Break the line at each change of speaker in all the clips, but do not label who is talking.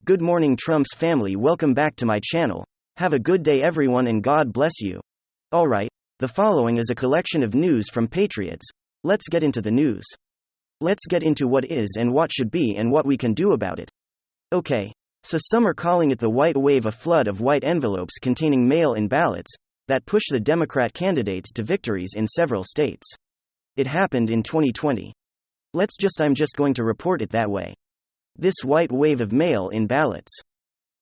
Good morning, Trump's family. Welcome back to my channel. Have a good day, everyone, and God bless you. Alright, the following is a collection of news from Patriots. Let's get into the news. Let's get into what is and what should be and what we can do about it. Okay, so some are calling it the white wave, a flood of white envelopes containing mail-in ballots that push the Democrat candidates to victories in several states. It happened in 2020. I'm just going to report it that way. This white wave of mail-in ballots.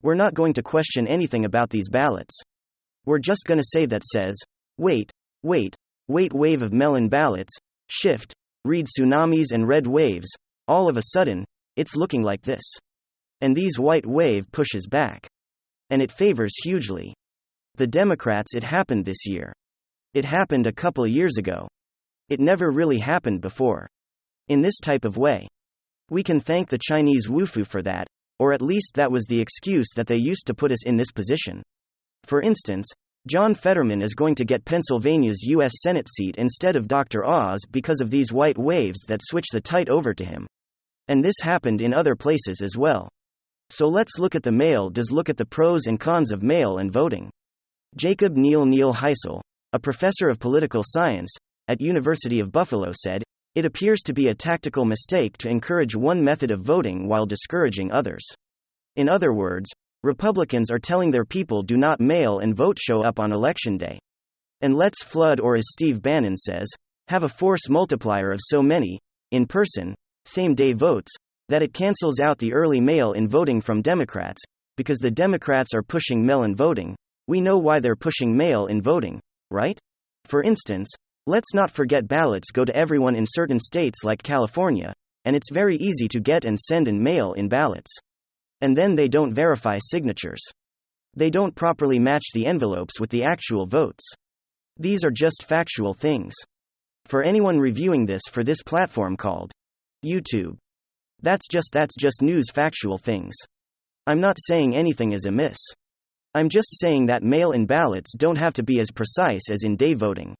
We're not going to question anything about these ballots. We're just going to say that says, wait, wave of mail-in ballots, shift, read tsunamis and red waves, all of a sudden, it's looking like this. And these white wave pushes back. And it favors hugely the Democrats. It happened this year. It happened a couple years ago. It never really happened before. In this type of way. We can thank the Chinese WuFu for that, or at least that was the excuse that they used to put us in this position. For instance, John Fetterman is going to get Pennsylvania's U.S. Senate seat instead of Dr. Oz because of these white waves that switch the tide over to him. And this happened in other places as well. So let's look at look at the pros and cons of mail-in voting. Jacob Neal Heisel, a professor of political science at University of Buffalo, said, "It appears to be a tactical mistake to encourage one method of voting while discouraging others. In other words, Republicans are telling their people do not mail and vote, show up on election day. And let's flood, or as Steve Bannon says, have a force multiplier of so many, in person, same-day votes, that it cancels out the early mail-in voting from Democrats, because the Democrats are pushing mail-in voting. We know why they're pushing mail-in voting, right? For instance, let's not forget ballots go to everyone in certain states like California, and it's very easy to get and send in mail-in ballots. And then they don't verify signatures. They don't properly match the envelopes with the actual votes. These are just factual things. For anyone reviewing this for this platform called YouTube, that's just news, factual things. I'm not saying anything is amiss. I'm just saying that mail-in ballots don't have to be as precise as in-day voting.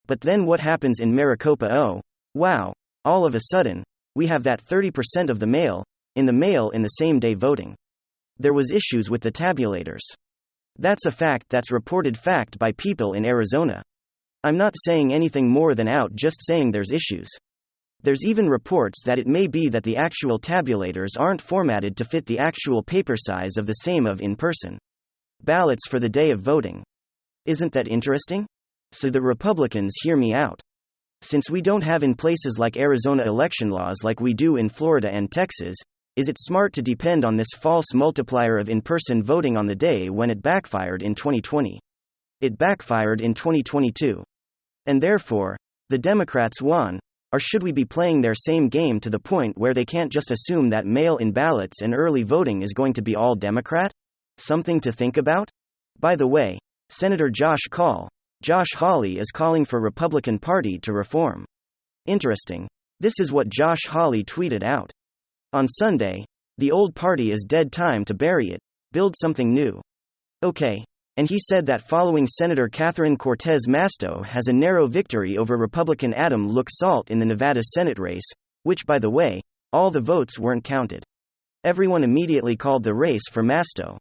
But then what happens in Maricopa? Oh, wow, all of a sudden, we have that 30% of the mail in the same-day voting. There was issues with the tabulators. That's a fact, that's reported fact by people in Arizona. I'm not saying anything more than out, just saying there's issues. There's even reports that it may be that the actual tabulators aren't formatted to fit the actual paper size of the same of in-person ballots for the day of voting. Isn't that interesting? So the Republicans, hear me out. Since we don't have in places like Arizona election laws like we do in Florida and Texas, is it smart to depend on this false multiplier of in-person voting on the day when it backfired in 2020? It backfired in 2022. And therefore, the Democrats won, or should we be playing their same game to the point where they can't just assume that mail-in ballots and early voting is going to be all Democrat? Something to think about? By the way, Senator Josh Hawley is calling for Republican Party to reform. Interesting. This is what Josh Hawley tweeted out. On Sunday, the old party is dead, time to bury it, build something new. Okay. And he said that following Senator Catherine Cortez Masto has a narrow victory over Republican Adam Laxalt in the Nevada Senate race, which, by the way, all the votes weren't counted. Everyone immediately called the race for Masto.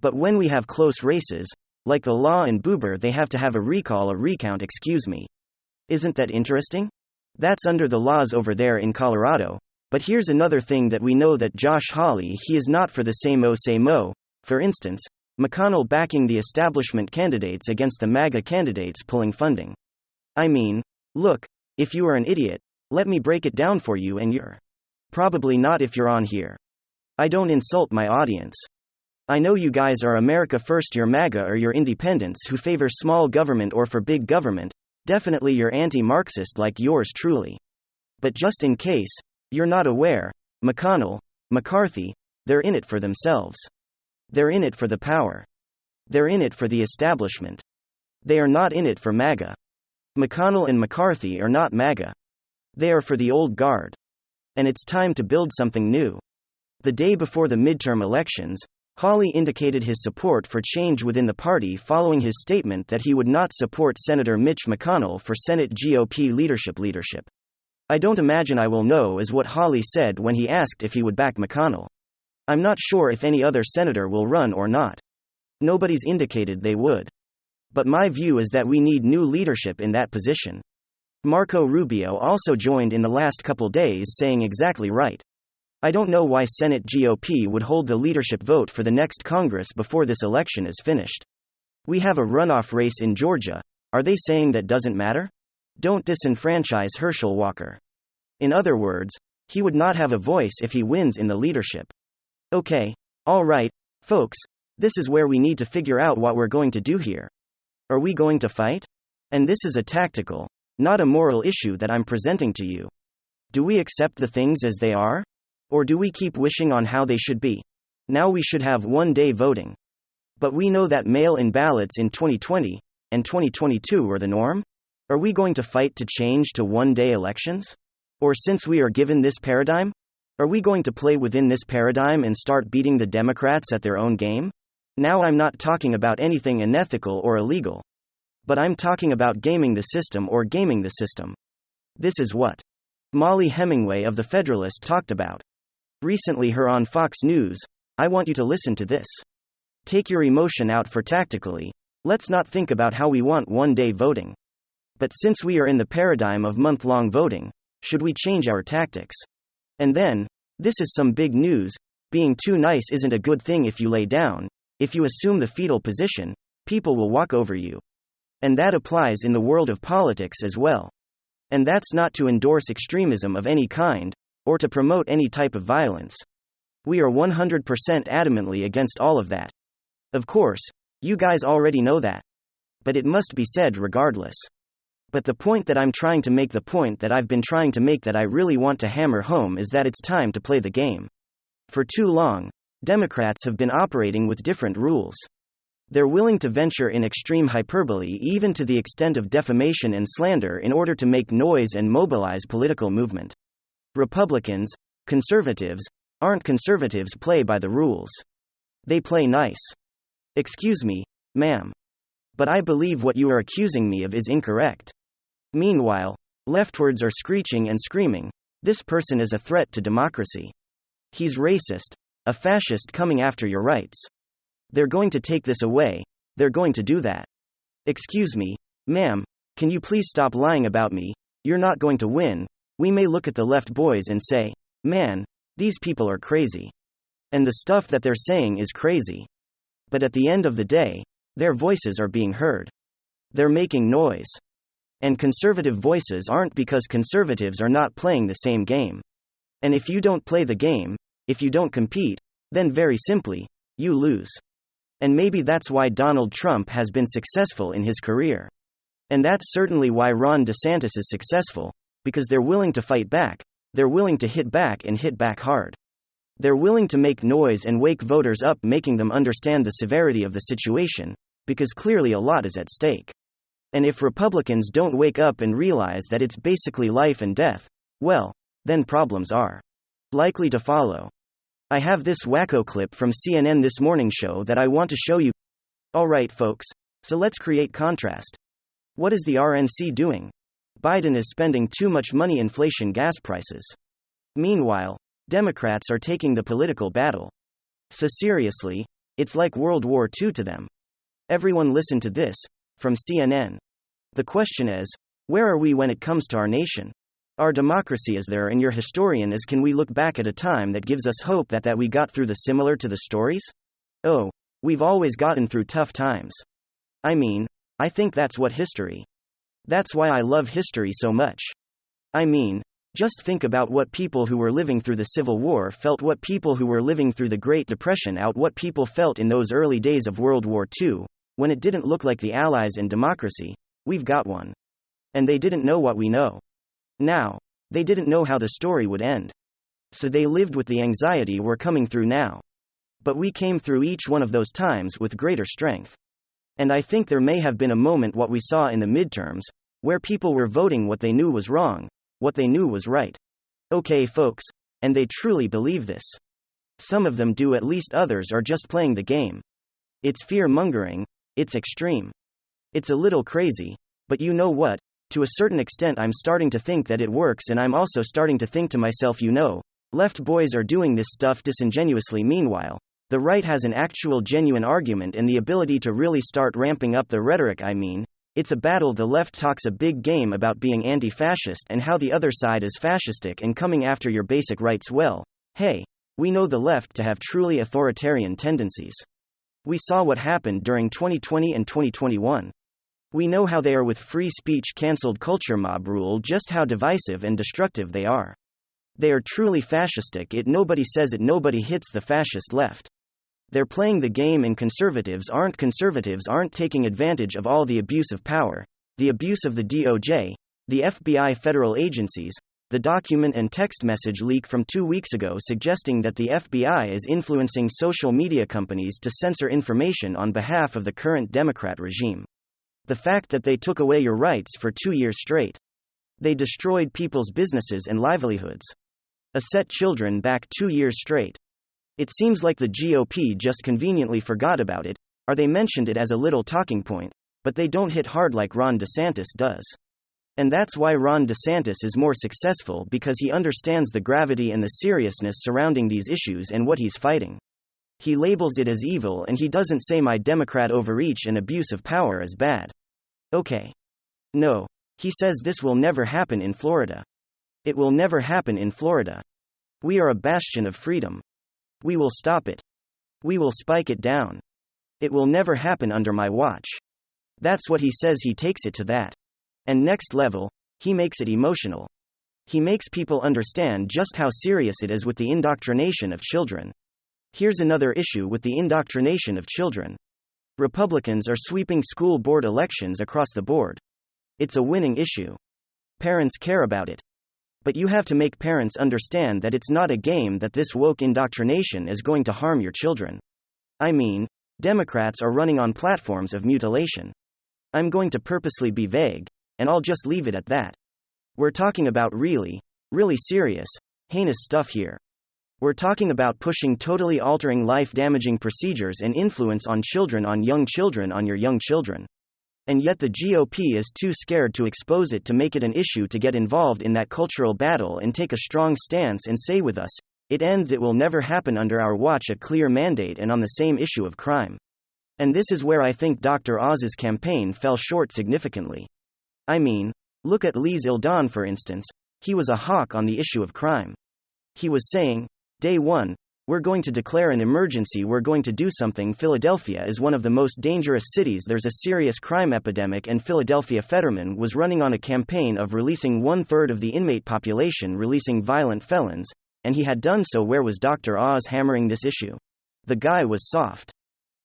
But when we have close races, like the Law and Buber, they have to have a recount, excuse me. Isn't that interesting? That's under the laws over there in Colorado. But here's another thing that we know, that Josh Hawley, he is not for the same-o. For instance, McConnell backing the establishment candidates against the MAGA candidates pulling funding. I mean, look, if you are an idiot, let me break it down for you, and you're probably not if you're on here. I don't insult my audience. I know you guys are America first, you're MAGA, or you're independents who favor small government or for big government, definitely you're anti-Marxist like yours truly. But just in case you're not aware, McConnell, McCarthy, they're in it for themselves. They're in it for the power. They're in it for the establishment. They are not in it for MAGA. McConnell and McCarthy are not MAGA. They are for the old guard. And it's time to build something new. The day before the midterm elections, Hawley indicated his support for change within the party following his statement that he would not support Senator Mitch McConnell for Senate GOP leadership. I don't imagine I will know, is what Hawley said when he asked if he would back McConnell. I'm not sure if any other senator will run or not. Nobody's indicated they would. But my view is that we need new leadership in that position. Marco Rubio also joined in the last couple days, saying exactly right. I don't know why Senate GOP would hold the leadership vote for the next Congress before this election is finished. We have a runoff race in Georgia. Are they saying that doesn't matter? Don't disenfranchise Herschel Walker. In other words, he would not have a voice if he wins in the leadership. Okay, all right, folks, this is where we need to figure out what we're going to do here. Are we going to fight? And this is a tactical, not a moral issue that I'm presenting to you. Do we accept the things as they are? Or do we keep wishing on how they should be? Now we should have one-day voting. But we know that mail-in ballots in 2020 and 2022 are the norm? Are we going to fight to change to one-day elections? Or since we are given this paradigm? Are we going to play within this paradigm and start beating the Democrats at their own game? Now I'm not talking about anything unethical or illegal. But I'm talking about gaming the system or gaming the system. This is what Mollie Hemingway of The Federalist talked about recently her on Fox News. I want you to listen to this. Take your emotion out for tactically. Let's not think about how we want one-day voting. But since we are in the paradigm of month-long voting, should we change our tactics? And then, this is some big news, being too nice isn't a good thing if you lay down. If you assume the fetal position, people will walk over you. And that applies in the world of politics as well. And that's not to endorse extremism of any kind, or to promote any type of violence. We are 100% adamantly against all of that. Of course, you guys already know that. But it must be said regardless. But the point that I'm trying to make, the point that I've been trying to make, that I really want to hammer home, is that it's time to play the game. For too long, Democrats have been operating with different rules. They're willing to venture in extreme hyperbole, even to the extent of defamation and slander, in order to make noise and mobilize political movement. Republicans, conservatives, aren't conservatives play by the rules. They play nice. Excuse me, ma'am. But I believe what you are accusing me of is incorrect. Meanwhile, leftwards are screeching and screaming, this person is a threat to democracy. He's racist, a fascist coming after your rights. They're going to take this away, they're going to do that. Excuse me, ma'am, can you please stop lying about me? You're not going to win. We may look at the left boys and say, man, these people are crazy. And the stuff that they're saying is crazy. But at the end of the day, their voices are being heard. They're making noise. And conservative voices aren't, because conservatives are not playing the same game. And if you don't play the game, if you don't compete, then very simply, you lose. And maybe that's why Donald Trump has been successful in his career. And that's certainly why Ron DeSantis is successful, because they're willing to fight back, they're willing to hit back and hit back hard. They're willing to make noise and wake voters up, making them understand the severity of the situation, because clearly a lot is at stake. And if Republicans don't wake up and realize that it's basically life and death, well, then problems are likely to follow. I have this wacko clip from CNN This Morning show that I want to show you. Alright folks, so let's create contrast. What is the RNC doing? Biden is spending too much money, inflation, gas prices. Meanwhile, Democrats are taking the political battle. So seriously, it's like World War II to them. Everyone listen to this, from CNN. The question is, where are we when it comes to our nation? Our democracy is there, and your historian is, can we look back at a time that gives us hope that we got through the similar to the stories? Oh, we've always gotten through tough times. I mean, I think that's what history. That's why I love history so much. I mean, just think about what people who were living through the Civil War felt, what people who were living through the Great Depression out, what people felt in those early days of World War II, when it didn't look like the Allies and democracy, we've got one. And they didn't know what we know now. They didn't know how the story would end. So they lived with the anxiety we're coming through now. But we came through each one of those times with greater strength. And I think there may have been a moment, what we saw in the midterms, where people were voting what they knew was wrong, what they knew was right. Okay folks, and they truly believe this. Some of them do, at least others are just playing the game. It's fear-mongering, it's extreme. It's a little crazy, but you know what? To a certain extent I'm starting to think that it works, and I'm also starting to think to myself, Left boys are doing this stuff disingenuously. Meanwhile, the right has an actual genuine argument and the ability to really start ramping up the rhetoric. I mean, it's a battle. The left talks a big game about being anti-fascist and how the other side is fascistic and coming after your basic rights. Well, hey, we know the left to have truly authoritarian tendencies. We saw what happened during 2020 and 2021. We know how they are with free speech, cancelled culture, mob rule, just how divisive and destructive they are. They are truly fascistic. Nobody says it, nobody hits the fascist left. They're playing the game, and conservatives aren't taking advantage of all the abuse of power, the abuse of the DOJ, the FBI, federal agencies. The document and text message leak from 2 weeks ago suggesting that the FBI is influencing social media companies to censor information on behalf of the current Democrat regime. The fact that they took away your rights for 2 years straight. They destroyed people's businesses and livelihoods. Set children back 2 years straight. It seems like the GOP just conveniently forgot about it, or they mentioned it as a little talking point, but they don't hit hard like Ron DeSantis does. And that's why Ron DeSantis is more successful, because he understands the gravity and the seriousness surrounding these issues and what he's fighting. He labels it as evil, and he doesn't say my Democrat overreach and abuse of power is bad. Okay. No. He says this will never happen in Florida. It will never happen in Florida. We are a bastion of freedom. We will stop it. We will spike it down. It will never happen under my watch. That's what he says. He takes it to that. And next level, he makes it emotional. He makes people understand just how serious it is with the indoctrination of children. Here's another issue with the indoctrination of children. Republicans are sweeping school board elections across the board. It's a winning issue. Parents care about it. But you have to make parents understand that it's not a game, that this woke indoctrination is going to harm your children. I mean, Democrats are running on platforms of mutilation. I'm going to purposely be vague, and I'll just leave it at that. We're talking about really, really serious, heinous stuff here. We're talking about pushing totally altering, life-damaging procedures and influence on children, on young children, on your young children. And yet the GOP is too scared to expose it, to make it an issue, to get involved in that cultural battle and take a strong stance and say with us, it ends, it will never happen under our watch, a clear mandate, and on the same issue of crime. And this is where I think Dr. Oz's campaign fell short significantly. I mean, look at Lee Zeldin for instance. He was a hawk on the issue of crime. He was saying, day one, we're going to declare an emergency, we're going to do something. Philadelphia is one of the most dangerous cities, there's a serious crime epidemic, and Philadelphia Fetterman was running on a campaign of releasing 1/3 of the inmate population, releasing violent felons, and he had done so. Where was Dr. Oz hammering this issue? The guy was soft.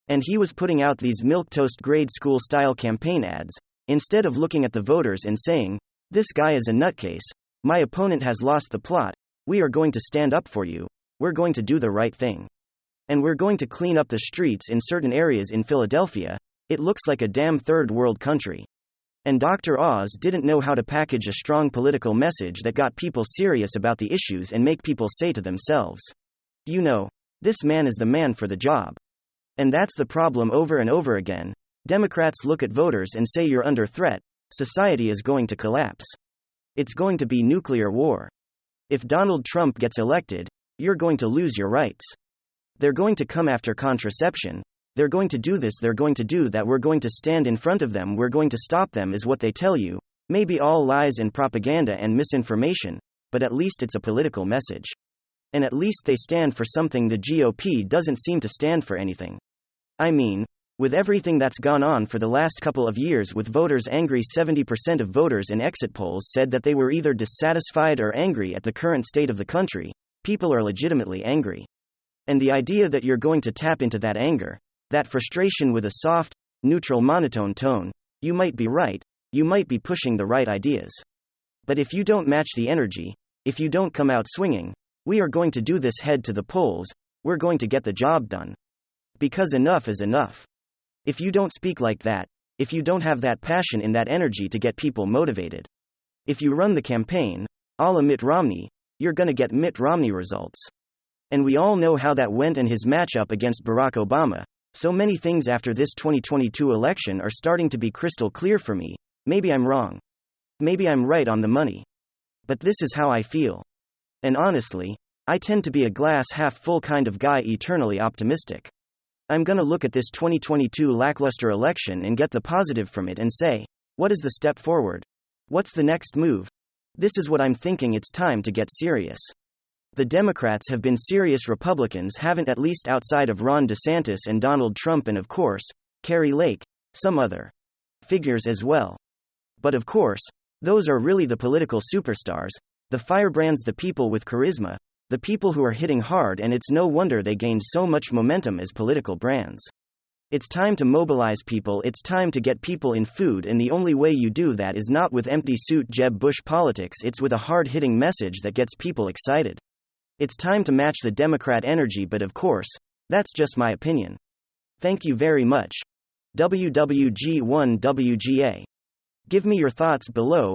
And he was putting out these milquetoast grade school style campaign ads, instead of looking at the voters and saying, this guy is a nutcase, my opponent has lost the plot, we are going to stand up for you. We're going to do the right thing. And we're going to clean up the streets in certain areas in Philadelphia. It looks like a damn third world country. And Dr. Oz didn't know how to package a strong political message that got people serious about the issues and make people say to themselves, you know, this man is the man for the job. And that's the problem over and over again. Democrats look at voters and say you're under threat, society is going to collapse. It's going to be nuclear war. If Donald Trump gets elected, you're going to lose your rights. They're going to come after contraception. They're going to do this, they're going to do that, we're going to stand in front of them, we're going to stop them, is what they tell you. Maybe all lies and propaganda and misinformation, but at least it's a political message. And at least they stand for something. The GOP doesn't seem to stand for anything. I mean, with everything that's gone on for the last couple of years, with voters angry, 70% of voters in exit polls said that they were either dissatisfied or angry at the current state of the country. People are legitimately angry. And the idea that you're going to tap into that anger, that frustration with a soft, neutral, monotone tone, you might be right, you might be pushing the right ideas. But if you don't match the energy, if you don't come out swinging, we are going to do this, head to the polls, we're going to get the job done. Because enough is enough. If you don't speak like that, if you don't have that passion and that energy to get people motivated, if you run the campaign, a la Mitt Romney, you're gonna get Mitt Romney results. And we all know how that went in his matchup against Barack Obama. So many things after this 2022 election are starting to be crystal clear for me. Maybe I'm wrong. Maybe I'm right on the money. But this is how I feel. And honestly, I tend to be a glass half full kind of guy, eternally optimistic. I'm gonna look at this 2022 lackluster election and get the positive from it and say, what is the step forward? What's the next move? This is what I'm thinking. It's time to get serious. The Democrats have been serious, Republicans haven't, at least outside of Ron DeSantis and Donald Trump and, of course, Kari Lake, some other figures as well. But of course, those are really the political superstars, the firebrands, the people with charisma, the people who are hitting hard, and it's no wonder they gained so much momentum as political brands. It's time to mobilize people, it's time to get people in food, and the only way you do that is not with empty suit Jeb Bush politics, it's with a hard-hitting message that gets people excited. It's time to match the Democrat energy, but of course, that's just my opinion. Thank you very much. WWG1WGA. Give me your thoughts below.